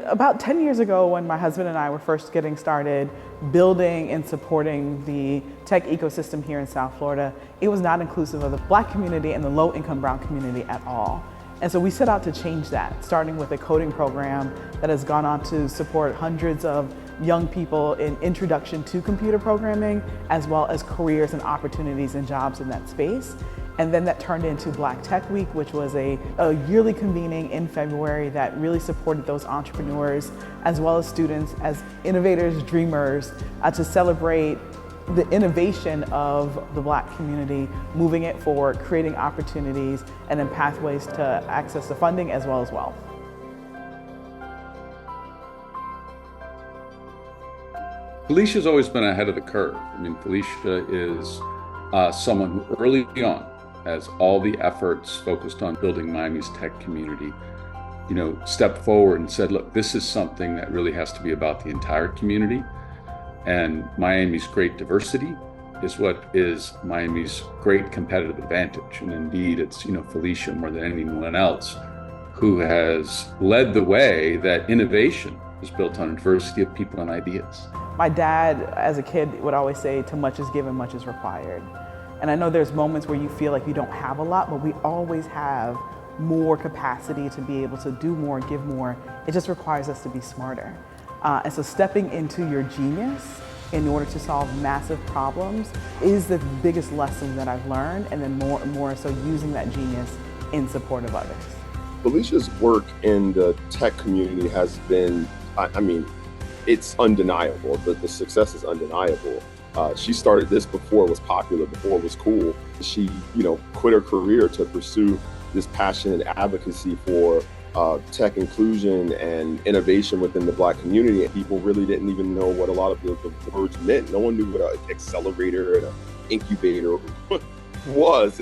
About 10 years ago, when my husband and I were first getting started building and supporting the tech ecosystem here in South Florida, it was not inclusive of the Black community and the low-income brown community at all. And so we set out to change that, starting with a coding program that has gone on to support hundreds of young people in introduction to computer programming, as well as careers and opportunities and jobs in that space. And then that turned into Black Tech Week, which was a yearly convening in February that really supported those entrepreneurs, as well as students, as innovators, dreamers, to celebrate the innovation of the Black community, moving it forward, creating opportunities, and then pathways to access to funding as well as wealth. Felecia's always been ahead of the curve. I mean, Felecia is someone who early on, as all the efforts focused on building Miami's tech community, stepped forward and said, look, this is something that really has to be about the entire community. And Miami's great diversity is what is Miami's great competitive advantage. And indeed, it's, Felecia more than anyone else who has led the way that innovation is built on a diversity of people and ideas. My dad, as a kid, would always say, too much is given, much is required. And I know there's moments where you feel like you don't have a lot, but we always have more capacity to be able to do more, give more. It just requires us to be smarter. And so stepping into your genius in order to solve massive problems is the biggest lesson that I've learned, and then more and more so using that genius in support of others. Felecia's work in the tech community has been, it's undeniable. The success is undeniable. She started this before it was popular, before it was cool. She, quit her career to pursue this passion and advocacy for tech inclusion and innovation within the Black community. And people really didn't even know what a lot of the words meant. No one knew what an accelerator and an incubator was,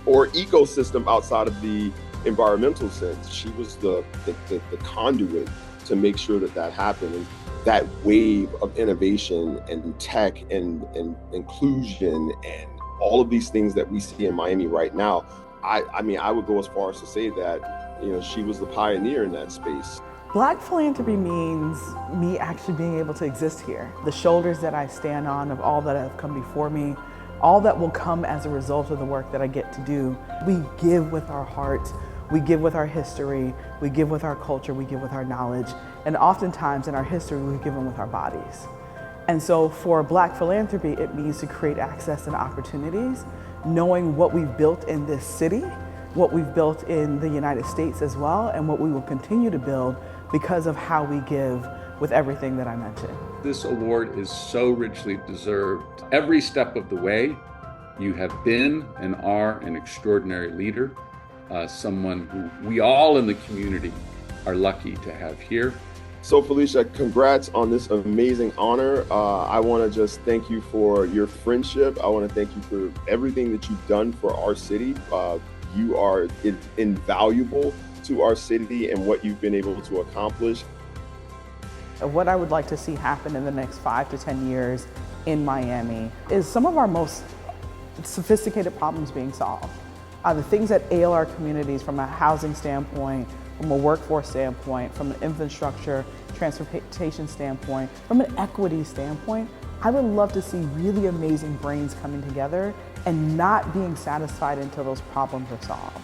or ecosystem outside of the environmental sense. She was the conduit to make sure that happened. And that wave of innovation and tech and inclusion and all of these things that we see in Miami right now, I would go as far as to say that, she was the pioneer in that space. Black philanthropy means me actually being able to exist here. The shoulders that I stand on of all that have come before me, all that will come as a result of the work that I get to do. We give with our heart, we give with our history, we give with our culture, we give with our knowledge, and oftentimes in our history, we've given with our bodies. And so for Black philanthropy, it means to create access and opportunities, knowing what we've built in this city, what we've built in the United States as well, and what we will continue to build because of how we give with everything that I mentioned. This award is so richly deserved. Every step of the way, you have been and are an extraordinary leader, someone who we all in the community are lucky to have here. So Felecia, congrats on this amazing honor. I want to just thank you for your friendship. I want to thank you for everything that you've done for our city. You are invaluable to our city and what you've been able to accomplish. What I would like to see happen in the next 5 to 10 years in Miami is some of our most sophisticated problems being solved. The things that ail our communities from a housing standpoint, from a workforce standpoint, from an infrastructure, transportation standpoint, from an equity standpoint, I would love to see really amazing brains coming together and not being satisfied until those problems are solved.